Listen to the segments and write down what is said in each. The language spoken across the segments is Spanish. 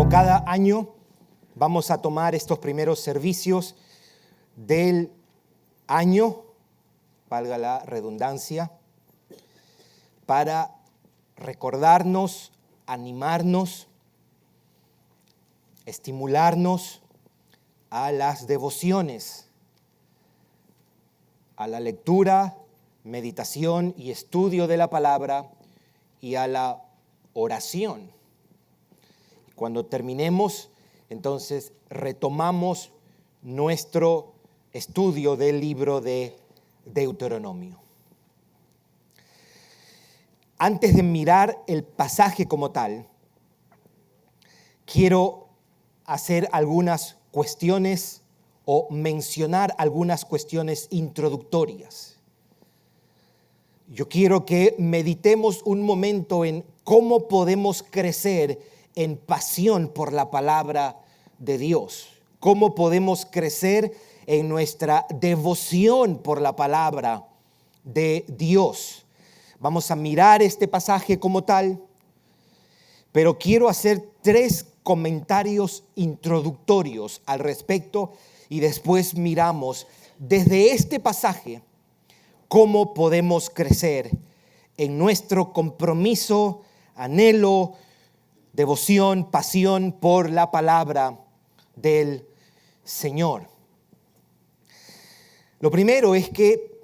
Como cada año, vamos a tomar estos primeros servicios del año, valga la redundancia, para recordarnos, animarnos, estimularnos a las devociones, a la lectura, meditación y estudio de la palabra y a la oración. Cuando terminemos, entonces retomamos nuestro estudio del libro de Deuteronomio. Antes de mirar el pasaje como tal, quiero hacer algunas cuestiones o mencionar algunas cuestiones introductorias. Yo quiero que meditemos un momento en cómo podemos crecer en pasión por la palabra de Dios, cómo podemos crecer en nuestra devoción por la palabra de Dios. Vamos a mirar este pasaje como tal, pero quiero hacer 3 comentarios introductorios al respecto y después miramos desde este pasaje cómo podemos crecer en nuestro compromiso, anhelo, devoción, pasión por la palabra del Señor. Lo primero es que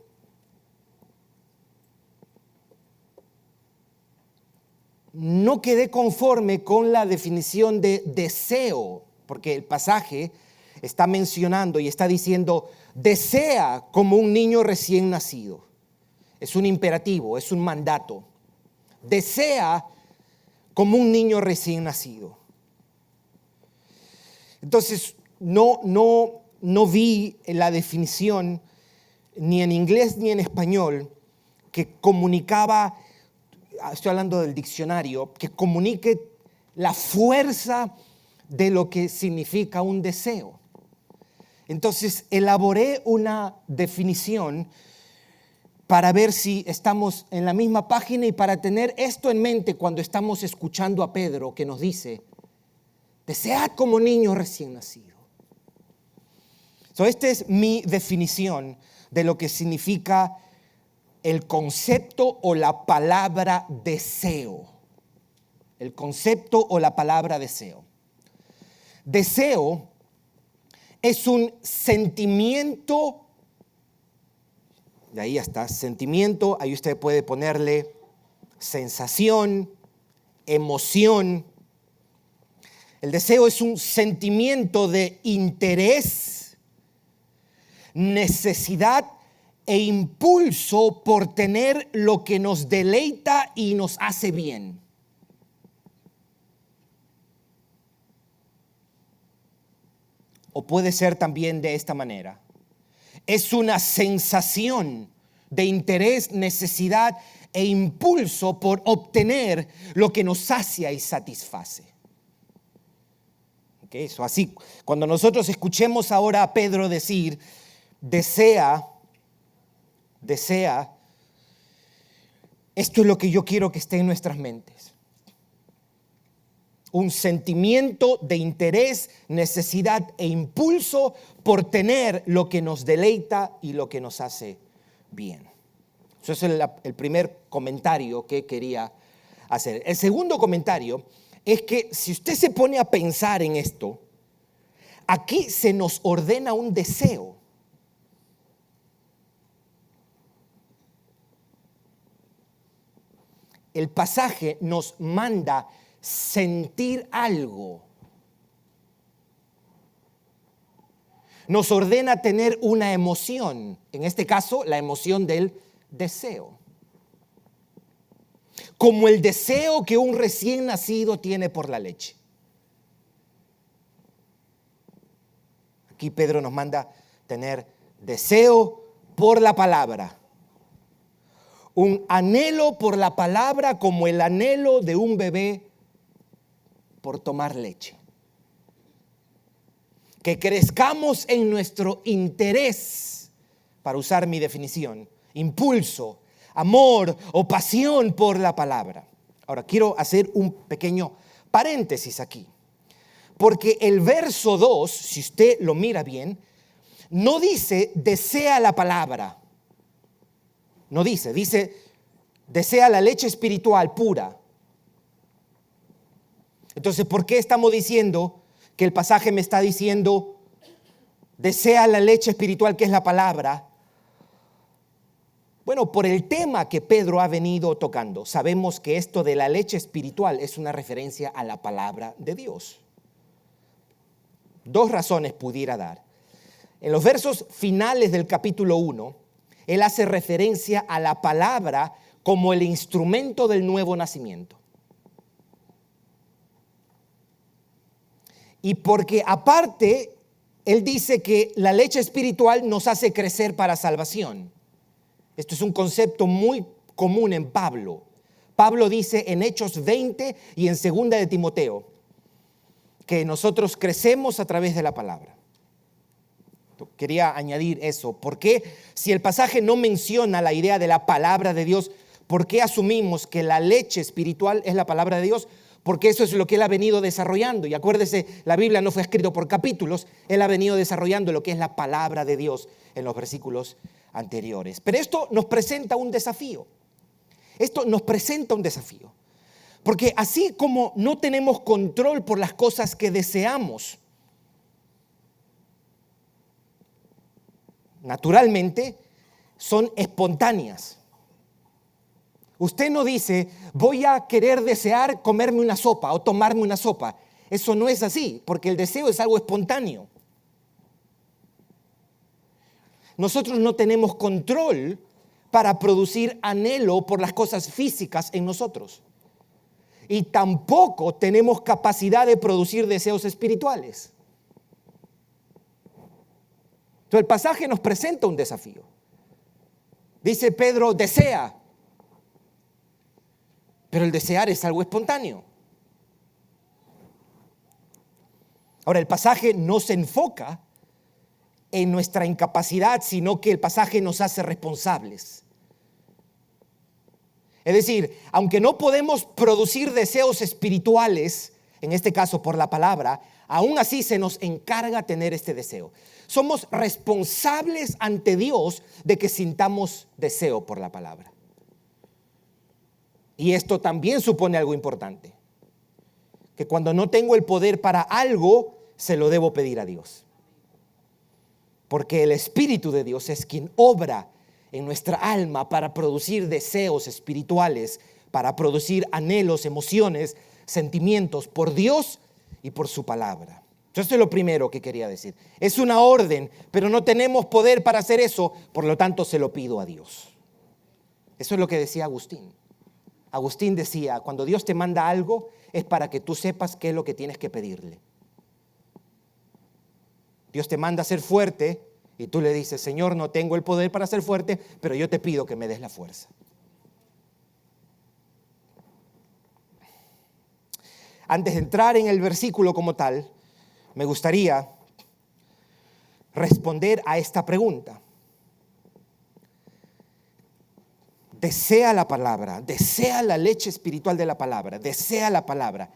no quedé conforme con la definición de deseo, porque el pasaje está mencionando y está diciendo, desea como un niño recién nacido. Es un imperativo, es un mandato. Desea como un niño recién nacido. Entonces, no vi la definición ni en inglés ni en español que comunicaba, estoy hablando del diccionario, que comunique la fuerza de lo que significa un deseo. Entonces, elaboré una definición para ver si estamos en la misma página y para tener esto en mente cuando estamos escuchando a Pedro que nos dice, desead como niño recién nacido. Esta es mi definición de lo que significa el concepto o la palabra deseo. El concepto o la palabra deseo. Deseo es un sentimiento. De ahí está, sentimiento, ahí usted puede ponerle sensación, emoción. El deseo es un sentimiento de interés, necesidad e impulso por tener lo que nos deleita y nos hace bien. O puede ser también de esta manera. Es una sensación de interés, necesidad e impulso por obtener lo que nos sacia y satisface. Eso así, cuando nosotros escuchemos ahora a Pedro decir, desea, esto es lo que yo quiero que esté en nuestras mentes. Un sentimiento de interés, necesidad e impulso por tener lo que nos deleita y lo que nos hace bien. Eso es el primer comentario que quería hacer. El segundo comentario es que si usted se pone a pensar en esto, aquí se nos ordena un deseo. El pasaje nos manda sentir algo. Nos ordena tener una emoción, en este caso la emoción del deseo. Como el deseo que un recién nacido tiene por la leche. Aquí Pedro nos manda tener deseo por la palabra. Un anhelo por la palabra como el anhelo de un bebé por tomar leche. Que crezcamos en nuestro interés, para usar mi definición, impulso, amor o pasión por la palabra. Ahora, quiero hacer un pequeño paréntesis aquí. Porque el verso 2, si usted lo mira bien, no dice desea la palabra. No dice desea la leche espiritual pura. Entonces, ¿por qué estamos diciendo que el pasaje me está diciendo desea la leche espiritual que es la palabra? Bueno, por el tema que Pedro ha venido tocando, sabemos que esto de la leche espiritual es una referencia a la palabra de Dios. Dos razones pudiera dar. En los versos finales del capítulo 1, él hace referencia a la palabra como el instrumento del nuevo nacimiento. Y porque aparte, él dice que la leche espiritual nos hace crecer para salvación. Esto es un concepto muy común en Pablo. Pablo dice en Hechos 20 y en 2 de Timoteo que nosotros crecemos a través de la palabra. Quería añadir eso. ¿Por qué? Si el pasaje no menciona la idea de la palabra de Dios, ¿por qué asumimos que la leche espiritual es la palabra de Dios? Porque eso es lo que él ha venido desarrollando. Y acuérdese, la Biblia no fue escrita por capítulos, él ha venido desarrollando lo que es la palabra de Dios en los versículos anteriores. Pero esto nos presenta un desafío. Porque así como no tenemos control por las cosas que deseamos, naturalmente son espontáneas. Usted no dice, voy a querer desear comerme una sopa o tomarme una sopa. Eso no es así, porque el deseo es algo espontáneo. Nosotros no tenemos control para producir anhelo por las cosas físicas en nosotros. Y tampoco tenemos capacidad de producir deseos espirituales. Entonces el pasaje nos presenta un desafío. Dice Pedro, desea. Pero el desear es algo espontáneo. Ahora, el pasaje no se enfoca en nuestra incapacidad, sino que el pasaje nos hace responsables. Es decir, aunque no podemos producir deseos espirituales, en este caso por la palabra, aún así se nos encarga tener este deseo. Somos responsables ante Dios de que sintamos deseo por la palabra. Y esto también supone algo importante, que cuando no tengo el poder para algo, se lo debo pedir a Dios. Porque el Espíritu de Dios es quien obra en nuestra alma para producir deseos espirituales, para producir anhelos, emociones, sentimientos por Dios y por su palabra. Esto es lo primero que quería decir. Es una orden, pero no tenemos poder para hacer eso, por lo tanto se lo pido a Dios. Eso es lo que decía Agustín. Agustín decía, cuando Dios te manda algo, es para que tú sepas qué es lo que tienes que pedirle. Dios te manda a ser fuerte y tú le dices, Señor, no tengo el poder para ser fuerte, pero yo te pido que me des la fuerza. Antes de entrar en el versículo como tal, me gustaría responder a esta pregunta. Desea la palabra, desea la leche espiritual de la palabra, desea la palabra.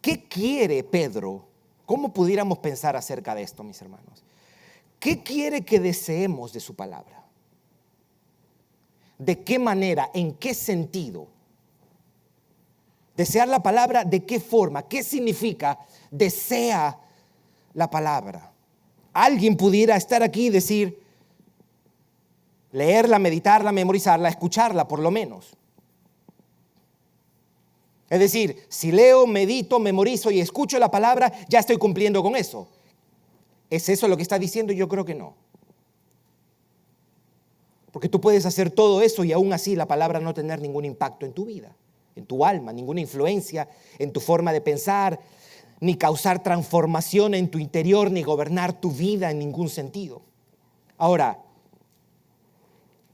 ¿Qué quiere Pedro? ¿Cómo pudiéramos pensar acerca de esto, mis hermanos? ¿Qué quiere que deseemos de su palabra? ¿De qué manera? ¿En qué sentido? Desear la palabra, ¿de qué forma? ¿Qué significa desea la palabra? Alguien pudiera estar aquí y decir, leerla, meditarla, memorizarla, escucharla por lo menos. Es decir, si leo, medito, memorizo y escucho la palabra, ya estoy cumpliendo con eso. ¿Es eso lo que está diciendo? Yo creo que no. Porque tú puedes hacer todo eso y aún así la palabra no tener ningún impacto en tu vida, en tu alma, ninguna influencia en tu forma de pensar, ni causar transformación en tu interior, ni gobernar tu vida en ningún sentido. Ahora,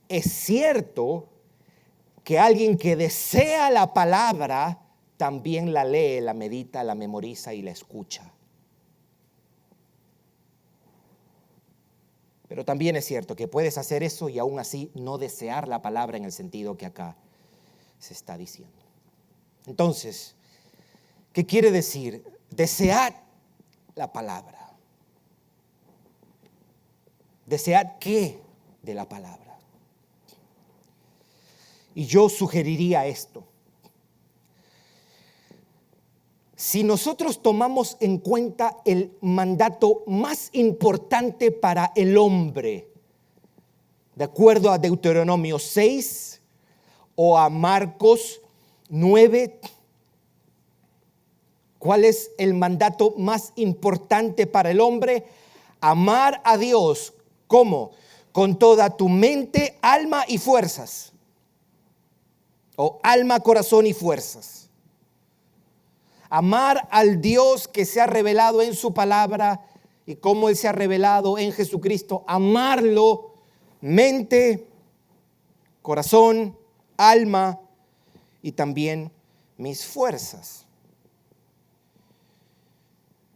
es cierto que alguien que desea la palabra también la lee, la medita, la memoriza y la escucha. Pero también es cierto que puedes hacer eso y aún así no desear la palabra en el sentido que acá se está diciendo. Entonces, ¿qué quiere decir? Desear la palabra. ¿Desear qué de la palabra? Y yo sugeriría esto. Si nosotros tomamos en cuenta el mandato más importante para el hombre, de acuerdo a Deuteronomio 6 o a Marcos 9, ¿cuál es el mandato más importante para el hombre? Amar a Dios, ¿cómo? Con toda tu mente, alma y fuerzas. O alma, corazón y fuerzas. Amar al Dios que se ha revelado en su palabra y cómo Él se ha revelado en Jesucristo. Amarlo, mente, corazón, alma y también mis fuerzas.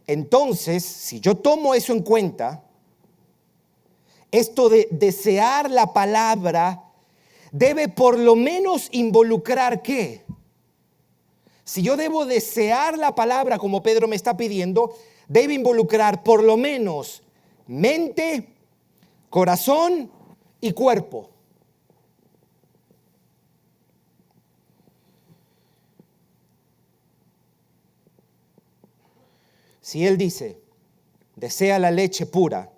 Entonces, si yo tomo eso en cuenta, esto de desear la palabra debe por lo menos involucrar ¿qué? Si yo debo desear la palabra como Pedro me está pidiendo, debe involucrar por lo menos mente, corazón y cuerpo. Si él dice, desea la leche pura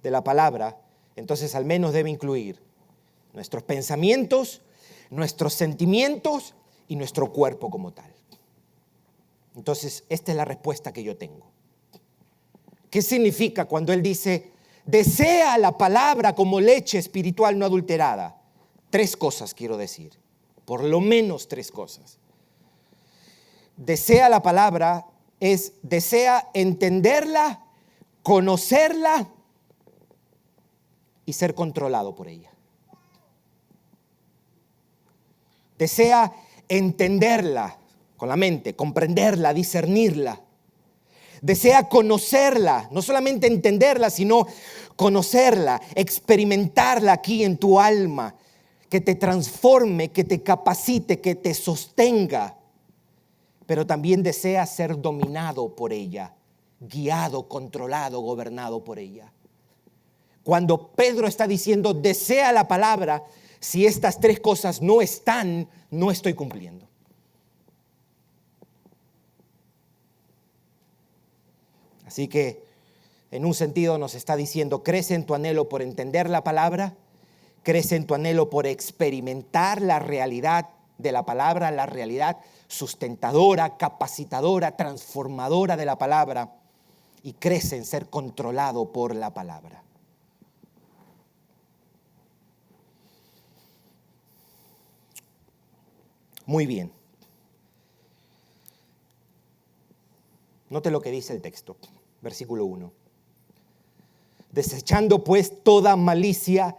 de la palabra, entonces al menos debe incluir nuestros pensamientos, nuestros sentimientos y nuestro cuerpo como tal. Entonces, esta es la respuesta que yo tengo. ¿Qué significa cuando él dice, desea la palabra como leche espiritual no adulterada? 3 cosas quiero decir, por lo menos 3 cosas. Desea la palabra desea entenderla, conocerla y ser controlado por ella. Desea entenderla con la mente, comprenderla, discernirla. Desea conocerla, no solamente entenderla, sino conocerla, experimentarla aquí en tu alma, que te transforme, que te capacite, que te sostenga. Pero también desea ser dominado por ella, guiado, controlado, gobernado por ella. Cuando Pedro está diciendo, desea la palabra, si estas 3 cosas no están, no estoy cumpliendo. Así que, en un sentido nos está diciendo, crece en tu anhelo por entender la palabra, crece en tu anhelo por experimentar la realidad de la palabra, la realidad sustentadora, capacitadora, transformadora de la palabra, y crece en ser controlado por la palabra. Muy bien. Note lo que dice el texto, versículo 1. Desechando pues toda malicia,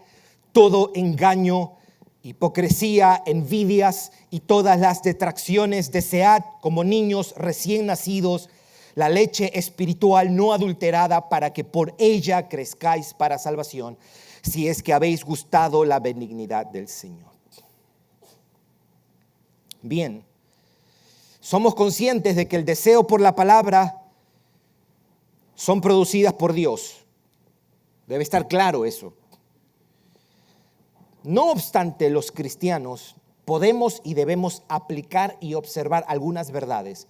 todo engaño, hipocresía, envidias y todas las detracciones, desead como niños recién nacidos la leche espiritual no adulterada para que por ella crezcáis para salvación, si es que habéis gustado la benignidad del Señor. Bien, somos conscientes de que el deseo por la palabra son producidas por Dios. Debe estar claro eso. No obstante, los cristianos podemos y debemos aplicar y observar algunas verdades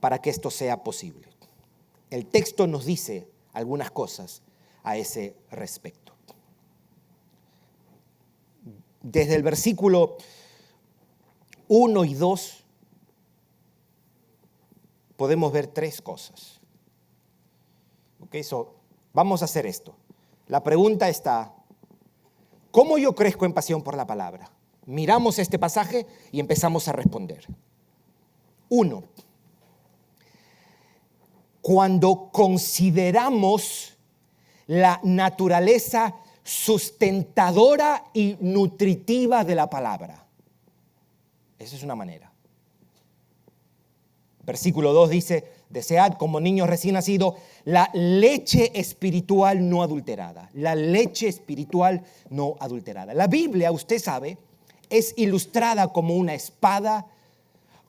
para que esto sea posible. El texto nos dice algunas cosas a ese respecto. Desde el versículo 1 y 2 podemos ver 3 cosas. Vamos a hacer esto. La pregunta está, ¿cómo yo crezco en pasión por la palabra? Miramos este pasaje y empezamos a responder. 1. Cuando consideramos la naturaleza sustentadora y nutritiva de la palabra. Esa es una manera. Versículo 2 dice, desead como niños recién nacidos la leche espiritual no adulterada. La leche espiritual no adulterada. La Biblia, usted sabe, es ilustrada como una espada,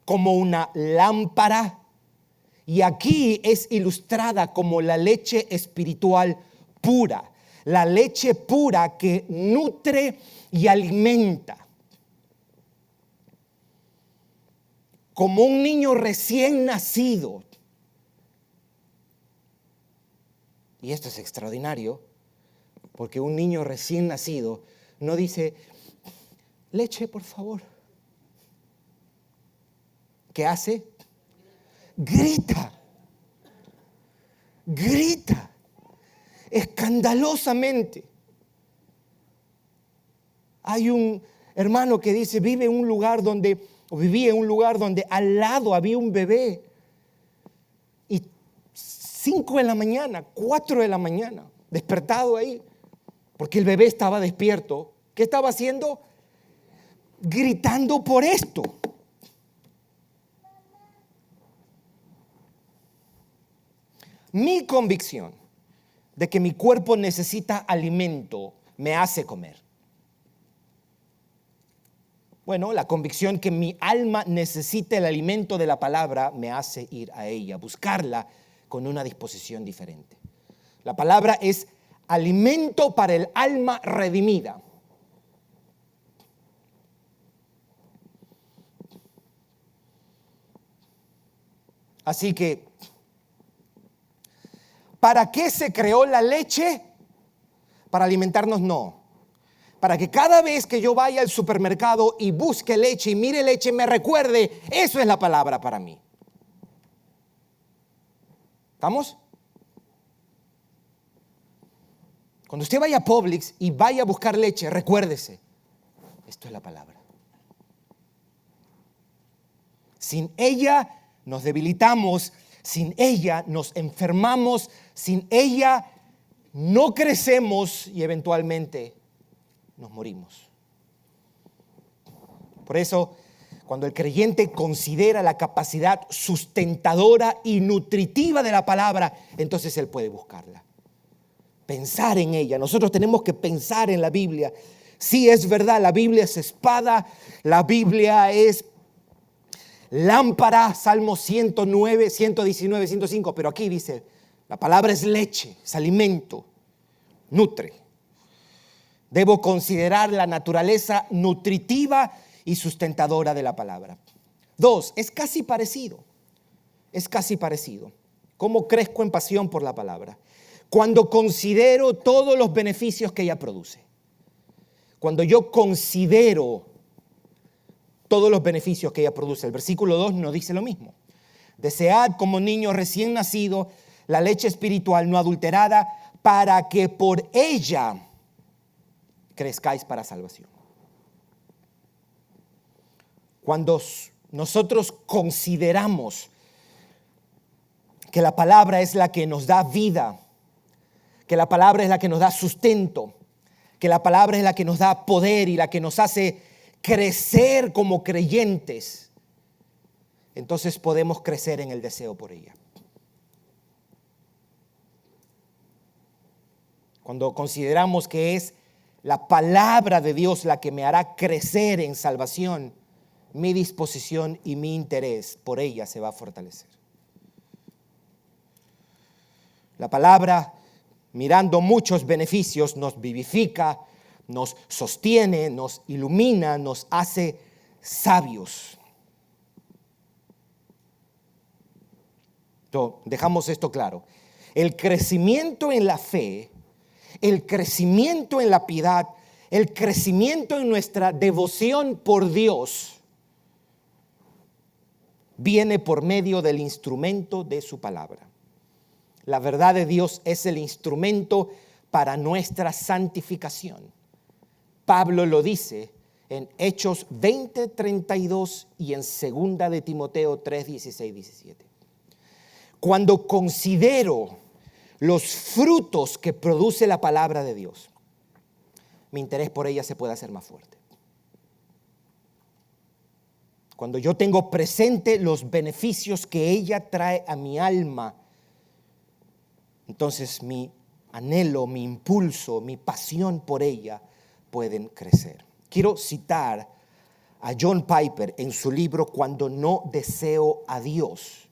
como una lámpara Y aquí es ilustrada como la leche espiritual pura, la leche pura que nutre y alimenta. Como un niño recién nacido. Y esto es extraordinario, porque un niño recién nacido no dice, leche, por favor. ¿Qué hace? Grita. Grita. Escandalosamente. Hay un hermano que dice, vivía en un lugar donde al lado había un bebé. Y 5 de la mañana, 4 de la mañana, despertado ahí, porque el bebé estaba despierto. ¿Qué estaba haciendo? Gritando por esto. Mi convicción de que mi cuerpo necesita alimento me hace comer. Bueno, la convicción que mi alma necesita el alimento de la palabra me hace ir a ella, buscarla con una disposición diferente. La palabra es alimento para el alma redimida. Así que, ¿para qué se creó la leche? Para alimentarnos, no. Para que cada vez que yo vaya al supermercado y busque leche y mire leche, me recuerde, eso es la palabra para mí. ¿Estamos? Cuando usted vaya a Publix y vaya a buscar leche, recuérdese, esto es la palabra. Sin ella nos debilitamos, sin ella nos enfermamos, sin ella no crecemos y eventualmente nos morimos. Por eso, cuando el creyente considera la capacidad sustentadora y nutritiva de la palabra, entonces él puede buscarla. Pensar en ella. Nosotros tenemos que pensar en la Biblia. Sí, es verdad, la Biblia es espada, la Biblia es lámpara, Salmo 109, 119, 105, pero aquí dice, la palabra es leche, es alimento, nutre. Debo considerar la naturaleza nutritiva y sustentadora de la palabra. 2, es casi parecido. Es casi parecido. ¿Cómo crezco en pasión por la palabra? Cuando considero todos los beneficios que ella produce. Cuando yo considero todos los beneficios que ella produce. El versículo 2 nos dice lo mismo. Desead como niño recién nacido la leche espiritual no adulterada para que por ella crezcáis para salvación. Cuando nosotros consideramos que la palabra es la que nos da vida, que la palabra es la que nos da sustento, que la palabra es la que nos da poder y la que nos hace crecer como creyentes, entonces podemos crecer en el deseo por ella. Cuando consideramos que es la palabra de Dios la que me hará crecer en salvación, mi disposición y mi interés por ella se va a fortalecer. La palabra, mirando muchos beneficios, nos vivifica, nos sostiene, nos ilumina, nos hace sabios. Entonces, dejamos esto claro. El crecimiento en la fe, el crecimiento en la piedad, el crecimiento en nuestra devoción por Dios viene por medio del instrumento de su palabra. La verdad de Dios es el instrumento para nuestra santificación. Pablo lo dice en Hechos 20:32 y en 2 de Timoteo 3:16, 17. Cuando considero los frutos que produce la palabra de Dios, mi interés por ella se puede hacer más fuerte. Cuando yo tengo presente los beneficios que ella trae a mi alma, entonces mi anhelo, mi impulso, mi pasión por ella pueden crecer. Quiero citar a John Piper en su libro Cuando no deseo a Dios.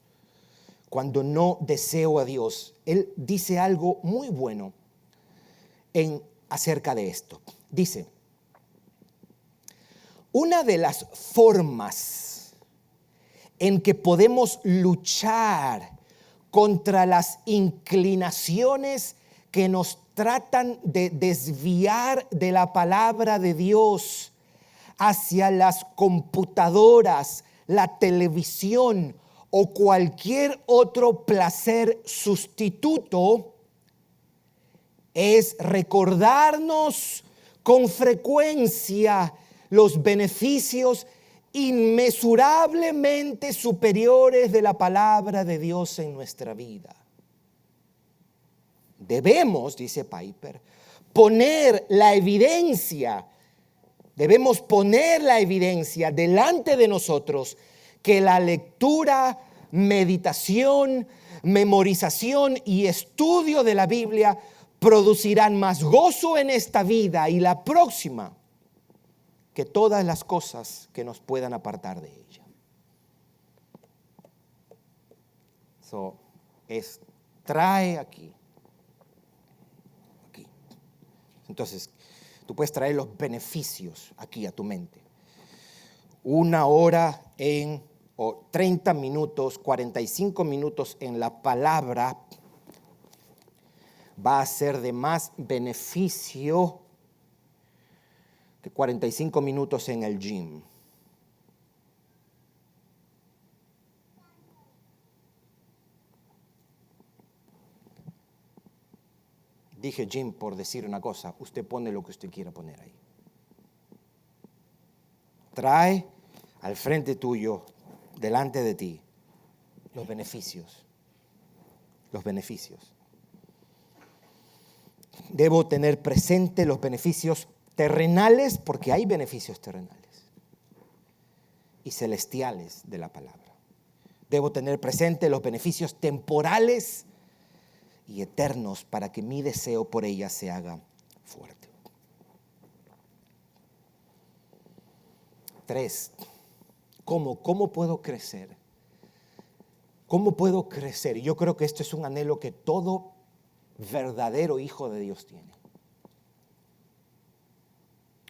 cuando no deseo a Dios, él dice algo muy bueno acerca de esto. Dice, una de las formas en que podemos luchar contra las inclinaciones que nos tratan de desviar de la palabra de Dios hacia las computadoras, la televisión o cualquier otro placer sustituto, es recordarnos con frecuencia los beneficios inmesurablemente superiores de la palabra de Dios en nuestra vida. Debemos, dice Piper, debemos poner la evidencia delante de nosotros que la lectura, meditación, memorización y estudio de la Biblia producirán más gozo en esta vida y la próxima que todas las cosas que nos puedan apartar de ella. Trae aquí. Entonces, tú puedes traer los beneficios aquí a tu mente. 1 hora o 30 minutos, 45 minutos en la palabra va a ser de más beneficio que 45 minutos en el gym. Dije gym por decir una cosa, usted pone lo que usted quiera poner ahí. Trae al frente tuyo, delante de ti, los beneficios. Los beneficios. Debo tener presente los beneficios terrenales, porque hay beneficios terrenales y celestiales de la palabra. Debo tener presente los beneficios temporales y eternos para que mi deseo por ella se haga fuerte. 3. ¿Cómo puedo crecer? ¿Cómo puedo crecer? Yo creo que esto es un anhelo que todo verdadero hijo de Dios tiene.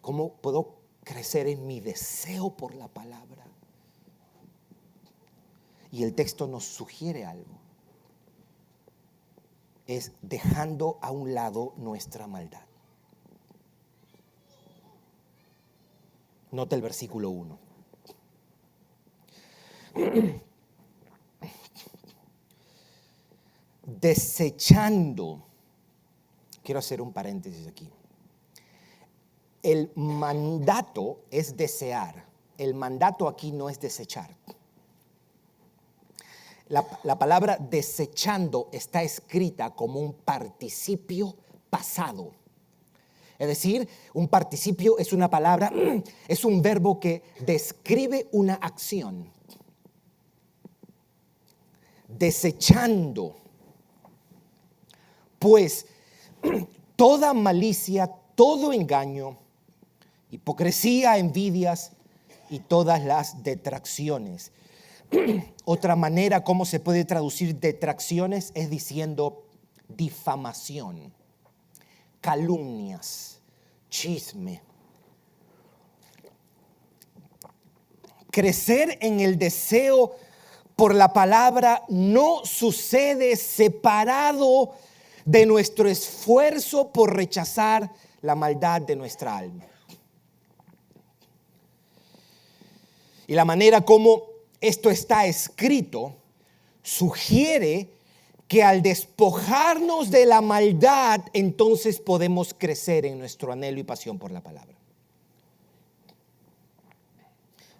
¿Cómo puedo crecer en mi deseo por la palabra? Y el texto nos sugiere algo. Es dejando a un lado nuestra maldad. Nota el versículo 1. Desechando. Quiero hacer un paréntesis aquí. El mandato es desear. El mandato aquí no es desechar. La palabra desechando está escrita como un participio pasado. Es decir, un participio es una palabra, es un verbo que describe una acción. Desechando. Pues toda malicia, todo engaño, hipocresía, envidias y todas las detracciones. Otra manera como se puede traducir detracciones es diciendo difamación, calumnias, chisme. Crecer en el deseo por la palabra no sucede separado de nuestro esfuerzo por rechazar la maldad de nuestra alma. Y la manera como esto está escrito sugiere que al despojarnos de la maldad, entonces podemos crecer en nuestro anhelo y pasión por la palabra.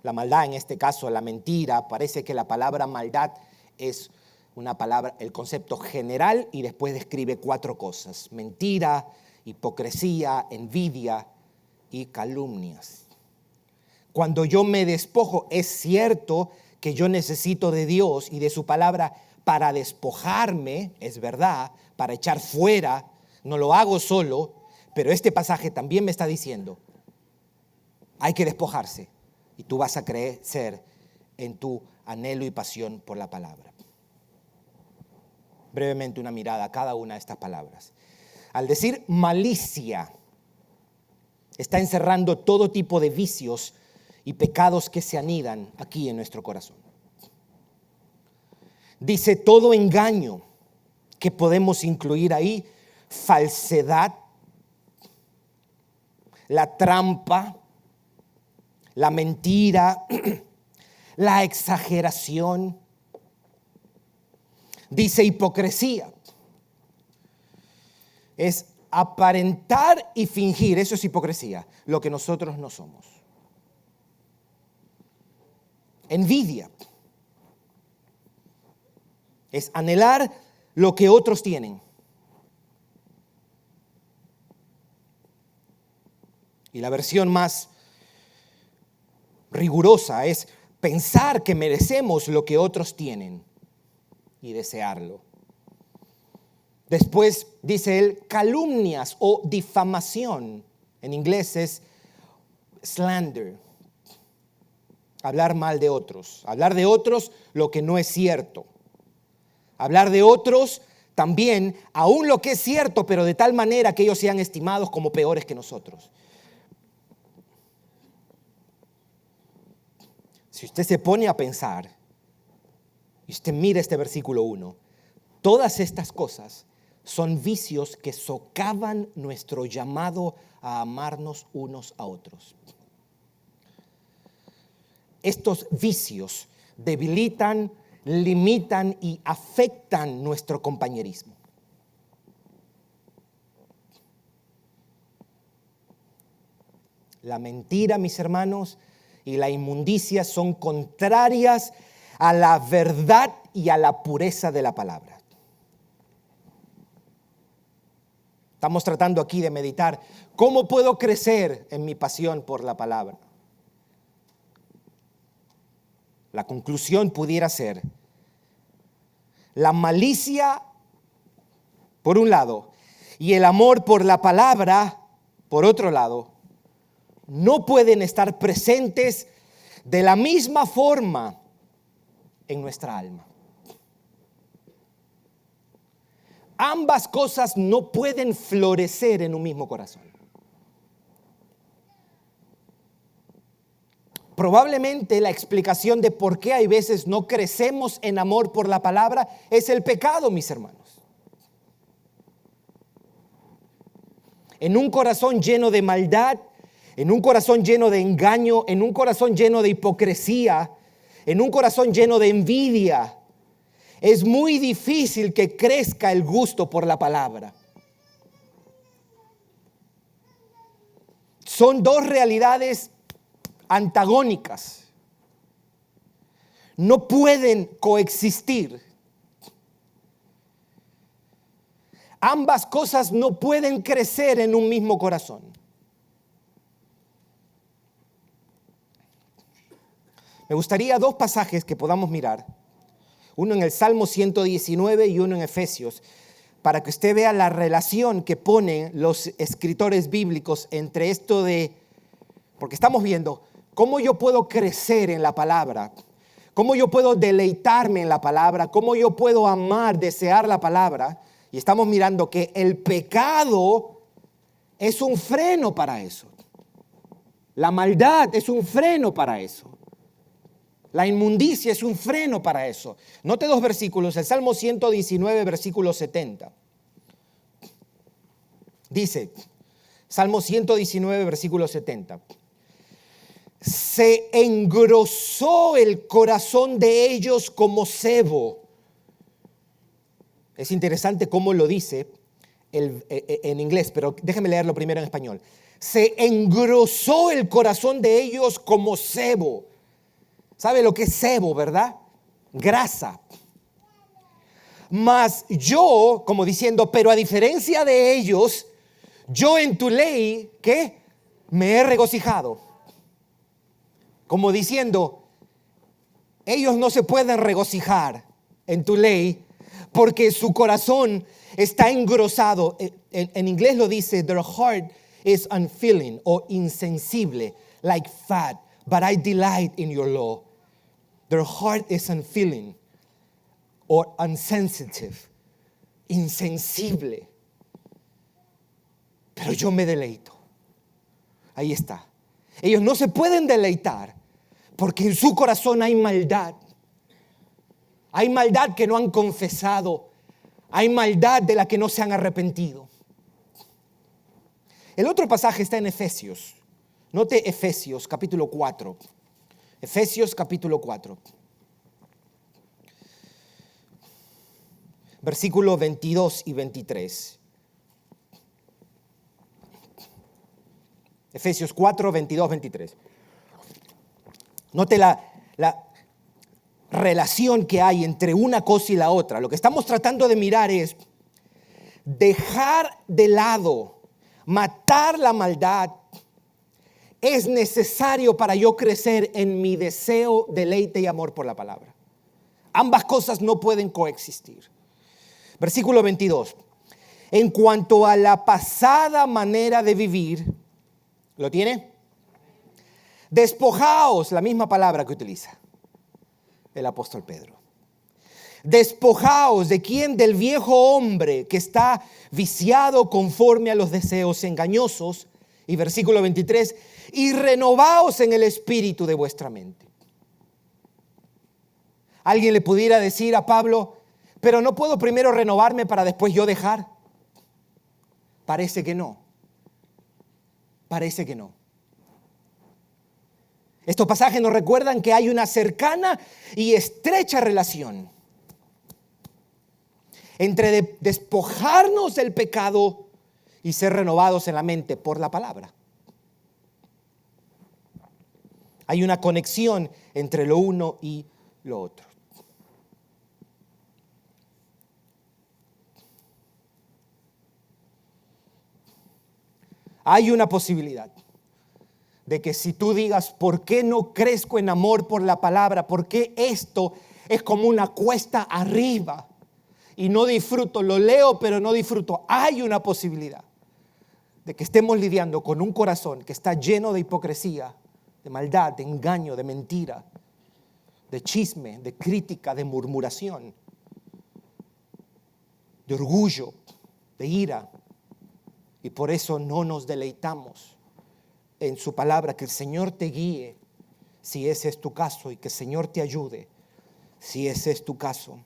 La maldad, en este caso, la mentira, parece que la palabra maldad es una palabra, el concepto general, y después describe 4 cosas: mentira, hipocresía, envidia y calumnias. Cuando yo me despojo, es cierto que yo necesito de Dios y de su palabra para despojarme, es verdad, para echar fuera, no lo hago solo, pero este pasaje también me está diciendo, hay que despojarse y tú vas a crecer en tu anhelo y pasión por la palabra. brevemente una mirada a cada una de estas palabras. Al decir malicia, está encerrando todo tipo de vicios y pecados que se anidan aquí en nuestro corazón. Dice todo engaño, que podemos incluir ahí falsedad, la trampa, la mentira, la exageración. Dice hipocresía. Es aparentar y fingir, eso es hipocresía, lo que nosotros no somos. Envidia. Es anhelar lo que otros tienen. Y la versión más rigurosa es pensar que merecemos lo que otros tienen y desearlo. Después dice él calumnias o difamación. En inglés es slander. Hablar mal de otros. Hablar de otros lo que no es cierto. Hablar de otros también, aún lo que es cierto, pero de tal manera que ellos sean estimados como peores que nosotros. Si usted se pone a pensar, y usted mira este versículo 1, todas estas cosas son vicios que socavan nuestro llamado a amarnos unos a otros. Estos vicios debilitan, limitan y afectan nuestro compañerismo. La mentira, mis hermanos, y la inmundicia son contrarias a la verdad y a la pureza de la palabra. Estamos tratando aquí de meditar cómo puedo crecer en mi pasión por la palabra. La conclusión pudiera ser la malicia por un lado y el amor por la palabra por otro lado no pueden estar presentes de la misma forma en nuestra alma. Ambas cosas no pueden florecer en un mismo corazón. Probablemente la explicación de por qué hay veces no crecemos en amor por la palabra es el pecado, mis hermanos. En un corazón lleno de maldad, en un corazón lleno de engaño, en un corazón lleno de hipocresía, en un corazón lleno de envidia, es muy difícil que crezca el gusto por la palabra. Son dos realidades antagónicas. No pueden coexistir. Ambas cosas no pueden crecer en un mismo corazón. Me gustaría dos pasajes que podamos mirar. Uno en el Salmo 119 y uno en Efesios, para que usted vea la relación que ponen los escritores bíblicos entre esto de, porque estamos viendo cómo yo puedo crecer en la palabra, cómo yo puedo deleitarme en la palabra, cómo yo puedo amar, desear la palabra. Y estamos mirando que el pecado es un freno para eso. La maldad es un freno para eso. La inmundicia es un freno para eso. Note dos versículos, el Salmo 119, versículo 70. Dice, Salmo 119, versículo 70. Se engrosó el corazón de ellos como sebo. Es interesante cómo lo dice en inglés, pero déjame leerlo primero en español. Se engrosó el corazón de ellos como sebo. ¿Sabe lo que es sebo, verdad? Grasa. Mas yo, como diciendo, pero a diferencia de ellos, yo en tu ley, ¿qué? Me he regocijado. Como diciendo, ellos no se pueden regocijar en tu ley porque su corazón está engrosado. En inglés lo dice, their heart is unfeeling o insensible, like fat, but I delight in your law. Their heart is unfeeling or unsensitive, insensible. Pero yo me deleito. Ahí está. Ellos no se pueden deleitar porque en su corazón hay maldad. Hay maldad que no han confesado. Hay maldad de la que no se han arrepentido. El otro pasaje está en Efesios. Note Efesios capítulo 4. Efesios capítulo 4. Versículos 22 y 23. Efesios 4, 22, 23. Note la relación que hay entre una cosa y la otra. Lo que estamos tratando de mirar es dejar de lado, matar la maldad. Es necesario para yo crecer en mi deseo, deleite y amor por la palabra. Ambas cosas no pueden coexistir. Versículo 22. En cuanto a la pasada manera de vivir, ¿lo tiene? Despojaos, la misma palabra que utiliza el apóstol Pedro. Despojaos de quién, del viejo hombre que está viciado conforme a los deseos engañosos. Y versículo 23, y renovaos en el espíritu de vuestra mente. Alguien le pudiera decir a Pablo, pero no puedo primero renovarme para después yo dejar. Parece que no. Parece que no. Estos pasajes nos recuerdan que hay una cercana y estrecha relación entre despojarnos del pecado y ser renovados en la mente por la palabra. Hay una conexión entre lo uno y lo otro. Hay una posibilidad de que si tú digas, ¿por qué no crezco en amor por la palabra? ¿Por qué esto es como una cuesta arriba? Y no disfruto, lo leo pero no disfruto. Hay una posibilidad de que estemos lidiando con un corazón que está lleno de hipocresía, de maldad, de engaño, de mentira, de chisme, de crítica, de murmuración, de orgullo, de ira. Y por eso no nos deleitamos en su palabra. Que el Señor te guíe si ese es tu caso y que el Señor te ayude si ese es tu caso.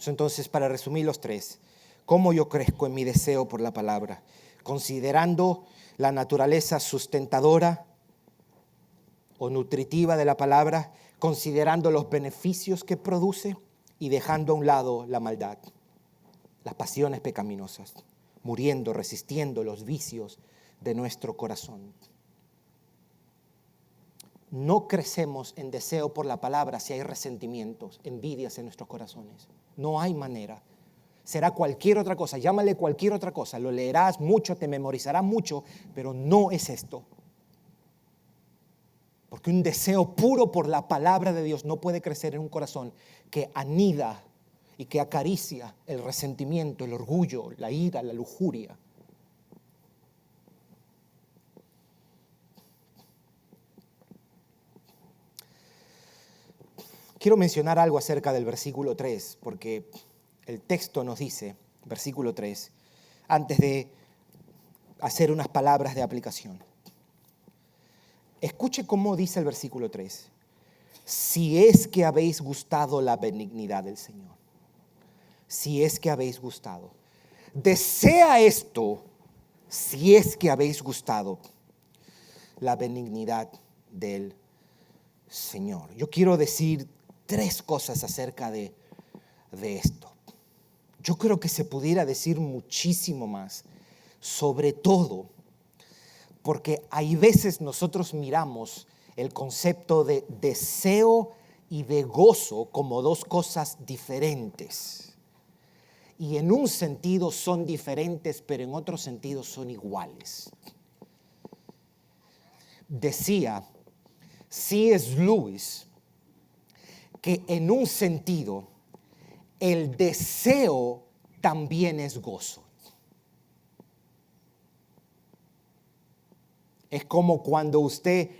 Entonces, para resumir los tres, ¿cómo yo crezco en mi deseo por la palabra? Considerando la naturaleza sustentadora o nutritiva de la palabra, considerando los beneficios que produce y dejando a un lado la maldad, las pasiones pecaminosas, muriendo, resistiendo los vicios de nuestro corazón. No crecemos en deseo por la palabra si hay resentimientos, envidias en nuestros corazones. No hay manera. Será cualquier otra cosa, llámale cualquier otra cosa. Lo leerás mucho, te memorizarás mucho, pero no es esto. Porque un deseo puro por la palabra de Dios no puede crecer en un corazón que anida y que acaricia el resentimiento, el orgullo, la ira, la lujuria. Quiero mencionar algo acerca del versículo 3, porque el texto nos dice, versículo 3, antes de hacer unas palabras de aplicación. Escuche cómo dice el versículo 3. Si es que habéis gustado la benignidad del Señor. Si es que habéis gustado. Desea esto, si es que habéis gustado la benignidad del Señor. Yo quiero decir tres cosas acerca de esto. Yo creo que se pudiera decir muchísimo más, sobre todo porque hay veces nosotros miramos el concepto de deseo y de gozo como dos cosas diferentes. Y en un sentido son diferentes, pero en otro sentido son iguales. Decía C.S. Lewis que en un sentido el deseo también es gozo. Es como cuando usted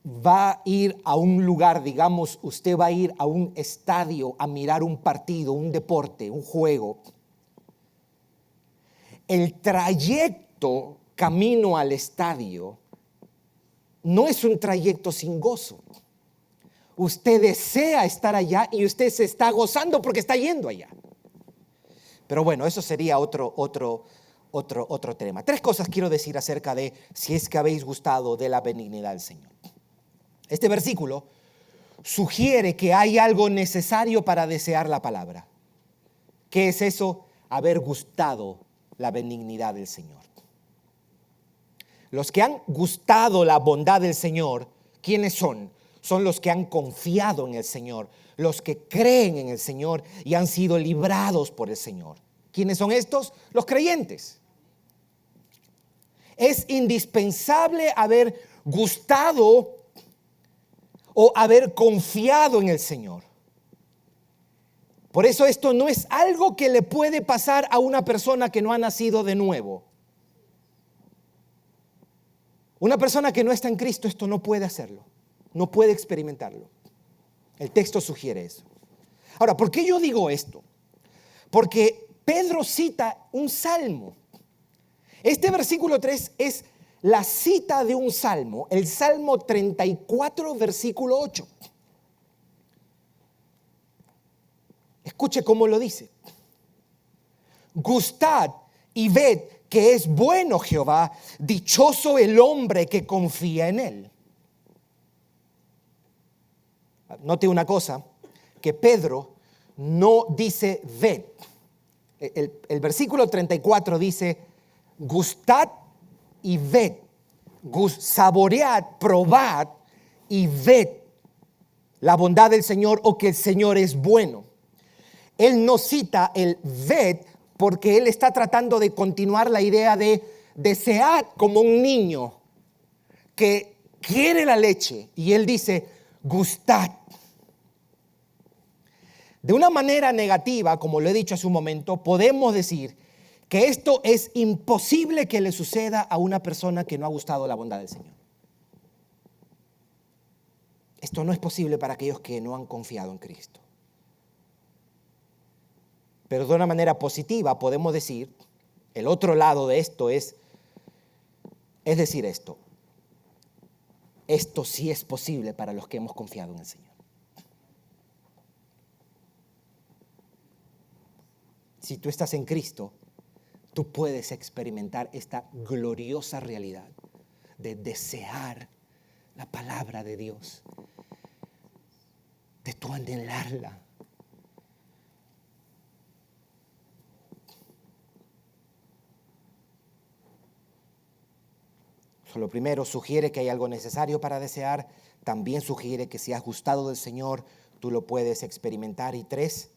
va a ir a un lugar, digamos, usted va a ir a un estadio a mirar un partido, un deporte, un juego, el trayecto camino al estadio no es un trayecto sin gozo. Usted desea estar allá y usted se está gozando porque está yendo allá. Pero bueno, eso sería otro tema. 3 cosas quiero decir acerca de si es que habéis gustado de la benignidad del Señor. Este versículo sugiere que hay algo necesario para desear la palabra. ¿Qué es eso? Haber gustado la benignidad del Señor. Los que han gustado la bondad del Señor, ¿quiénes son? Son los que han confiado en el Señor, los que creen en el Señor y han sido librados por el Señor. ¿Quiénes son estos? Los creyentes. Es indispensable haber gustado o haber confiado en el Señor. Por eso esto no es algo que le puede pasar a una persona que no ha nacido de nuevo. Una persona que no está en Cristo, esto no puede hacerlo. No puede experimentarlo. El texto sugiere eso. Ahora, ¿por qué yo digo esto? Porque Pedro cita un salmo. Este versículo 3 es la cita de un salmo, el Salmo 34, versículo 8. Escuche cómo lo dice. Gustad y ved que es bueno Jehová, dichoso el hombre que confía en él. Note una cosa, que Pedro no dice ved. El versículo 34 dice gustad y ved, saboread, probad y ved la bondad del Señor o que el Señor es bueno. Él no cita el ved porque él está tratando de continuar la idea de desear como un niño que quiere la leche y él dice gustad. De una manera negativa, como lo he dicho hace un momento, podemos decir que esto es imposible que le suceda a una persona que no ha gustado la bondad del Señor. Esto no es posible para aquellos que no han confiado en Cristo. Pero de una manera positiva podemos decir, el otro lado de esto es decir esto. Esto sí es posible para los que hemos confiado en el Señor. Si tú estás en Cristo, tú puedes experimentar esta gloriosa realidad de desear la palabra de Dios, de tu anhelarla. Lo primero sugiere que hay algo necesario para desear. También sugiere que si has gustado del Señor, tú lo puedes experimentar. Y 3,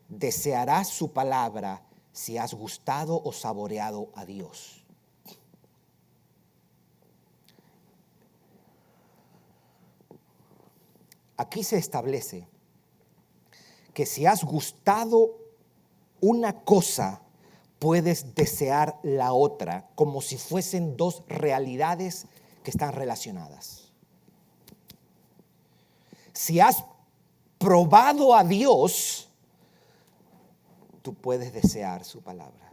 desearás su palabra si has gustado o saboreado a Dios. Aquí se establece que si has gustado una cosa, puedes desear la otra, como si fuesen 2 realidades que están relacionadas. Si has probado a Dios, tú puedes desear su palabra.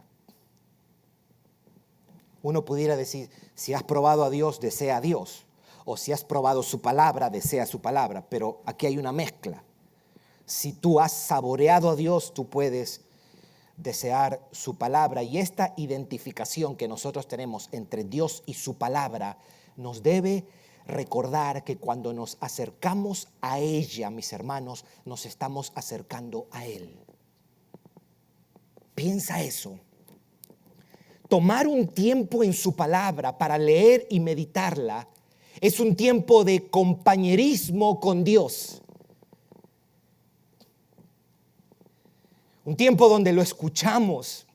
Uno pudiera decir, si has probado a Dios, desea a Dios. O si has probado su palabra, desea su palabra. Pero aquí hay una mezcla. Si tú has saboreado a Dios, tú puedes desear su palabra. Y esta identificación que nosotros tenemos entre Dios y su palabra nos debe recordar que cuando nos acercamos a ella, mis hermanos, nos estamos acercando a Él. Piensa eso. Tomar un tiempo en su palabra para leer y meditarla es un tiempo de compañerismo con Dios. Un tiempo donde lo escuchamos,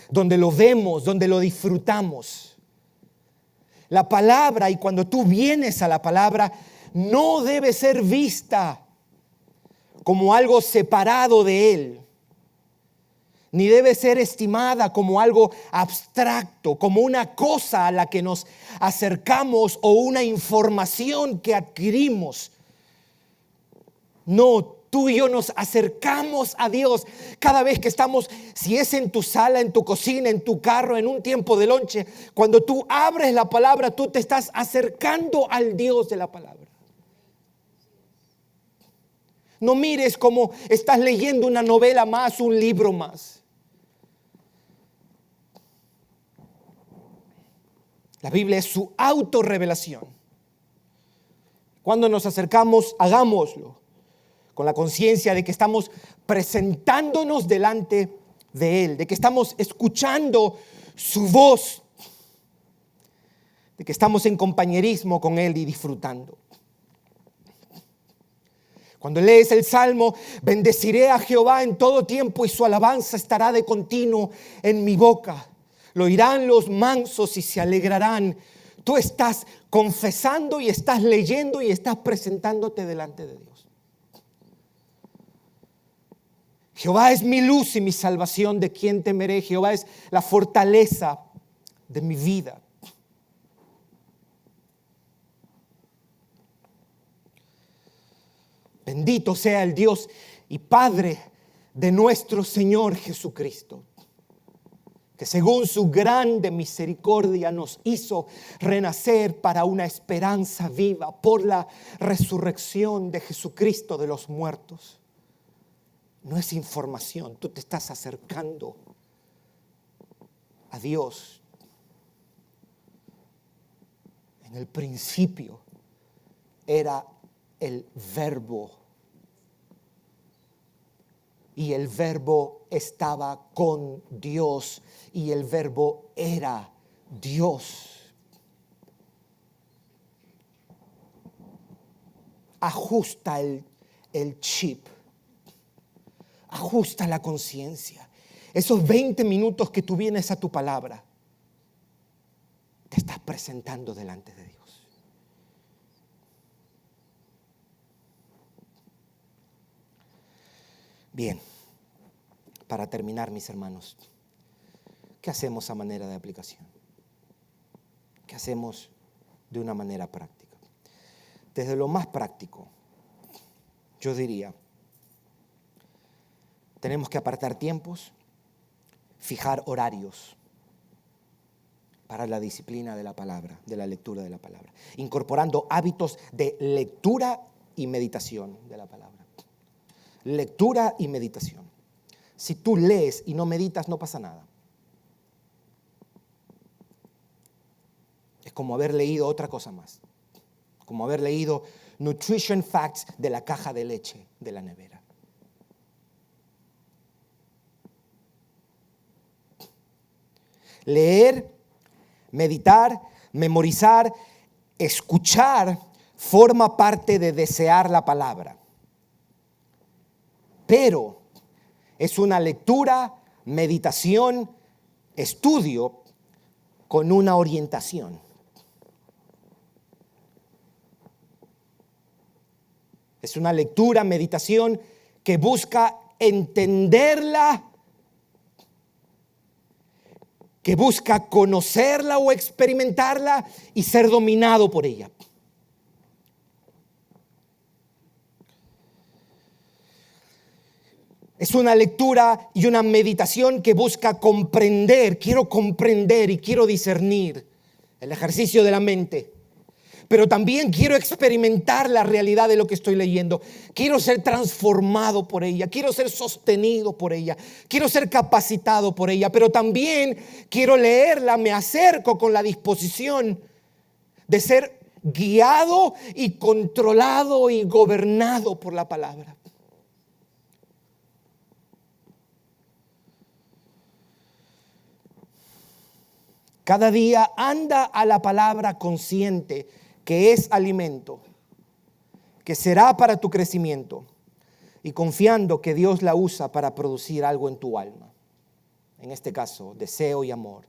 donde lo vemos, donde lo disfrutamos. La palabra, y cuando tú vienes a la palabra, no debe ser vista como algo separado de Él. ni debe ser estimada como algo abstracto, como una cosa a la que nos acercamos o una información que adquirimos. No, tú y yo nos acercamos a Dios cada vez que estamos, si es en tu sala, en tu cocina, en tu carro, en un tiempo de lonche. Cuando tú abres la palabra, tú te estás acercando al Dios de la palabra. No mires como estás leyendo una novela más, un libro más. La Biblia es su autorrevelación. Cuando nos acercamos, hagámoslo con la conciencia de que estamos presentándonos delante de Él, de que estamos escuchando su voz, de que estamos en compañerismo con Él y disfrutando. Cuando lees el Salmo, bendeciré a Jehová en todo tiempo y su alabanza estará de continuo en mi boca. Lo oirán los mansos y se alegrarán. Tú estás confesando y estás leyendo y estás presentándote delante de Dios. Jehová es mi luz y mi salvación, ¿de quién temeré? Jehová es la fortaleza de mi vida. Bendito sea el Dios y Padre de nuestro Señor Jesucristo, que según su grande misericordia nos hizo renacer para una esperanza viva por la resurrección de Jesucristo de los muertos. No es información, tú te estás acercando a Dios. En el principio era el Verbo, y el Verbo estaba con Dios, y el Verbo era Dios. Ajusta el chip, ajusta la conciencia. Esos 20 minutos que tú vienes a tu palabra, te estás presentando delante de Dios. Bien, para terminar, mis hermanos, ¿qué hacemos a manera de aplicación? ¿Qué hacemos de una manera práctica? Desde lo más práctico, yo diría, tenemos que apartar tiempos, fijar horarios para la disciplina de la palabra, de la lectura de la palabra, incorporando hábitos de lectura y meditación de la palabra. Lectura y meditación. Si tú lees y no meditas, no pasa nada. Es como haber leído otra cosa más. Como haber leído nutrition facts de la caja de leche de la nevera. Leer, meditar, memorizar, escuchar forma parte de desear la palabra. Pero es una lectura, meditación, estudio con una orientación. Es una lectura, meditación que busca entenderla, que busca conocerla o experimentarla y ser dominado por ella. Es una lectura y una meditación que busca comprender. Quiero comprender y quiero discernir el ejercicio de la mente. Pero también quiero experimentar la realidad de lo que estoy leyendo. Quiero ser transformado por ella. Quiero ser sostenido por ella. Quiero ser capacitado por ella. Pero también quiero leerla. Me acerco con la disposición de ser guiado y controlado y gobernado por la palabra. Cada día anda a la palabra consciente que es alimento, que será para tu crecimiento, y confiando que Dios la usa para producir algo en tu alma. En este caso, deseo y amor.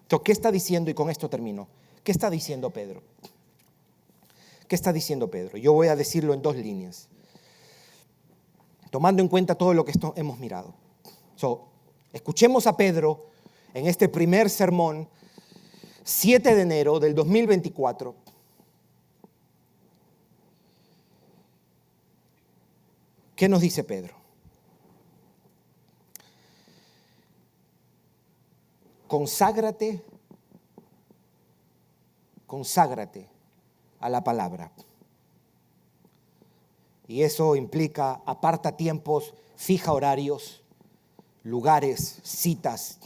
Entonces, ¿qué está diciendo? Y con esto termino. ¿Qué está diciendo Pedro? ¿Qué está diciendo Pedro? Yo voy a decirlo en 2 líneas. tomando en cuenta todo lo que hemos mirado. Escuchemos a Pedro en este primer sermón, 7 de enero del 2024. ¿Qué nos dice Pedro? Conságrate a la palabra. Y eso implica aparta tiempos, fija horarios, lugares, citas.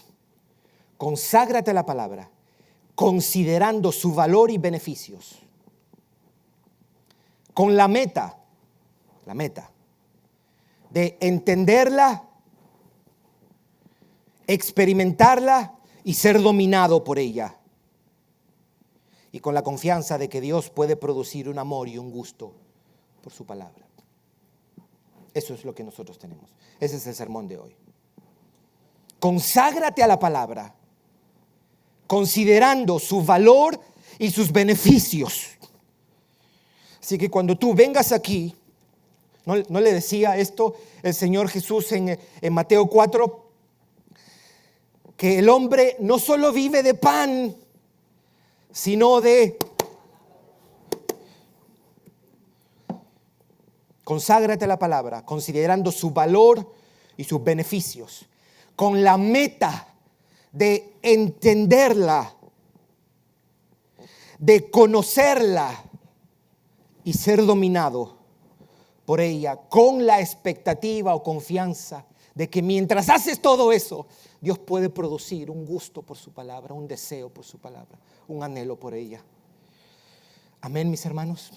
Conságrate a la palabra, considerando su valor y beneficios. Con la meta de entenderla, experimentarla y ser dominado por ella. Y con la confianza de que Dios puede producir un amor y un gusto por su palabra. Eso es lo que nosotros tenemos. Ese es el sermón de hoy. Conságrate a la palabra, considerando su valor y sus beneficios. Así que cuando tú vengas aquí, ¿no le decía esto el Señor Jesús en Mateo 4? Que el hombre no solo vive de pan, sino de... Conságrate a la palabra, considerando su valor y sus beneficios, con la meta de entenderla, de conocerla y ser dominado por ella, con la expectativa o confianza de que mientras haces todo eso, Dios puede producir un gusto por su palabra, un deseo por su palabra, un anhelo por ella. Amén, mis hermanos.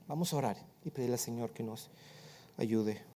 Vamos a orar y pedirle al Señor que nos ayude.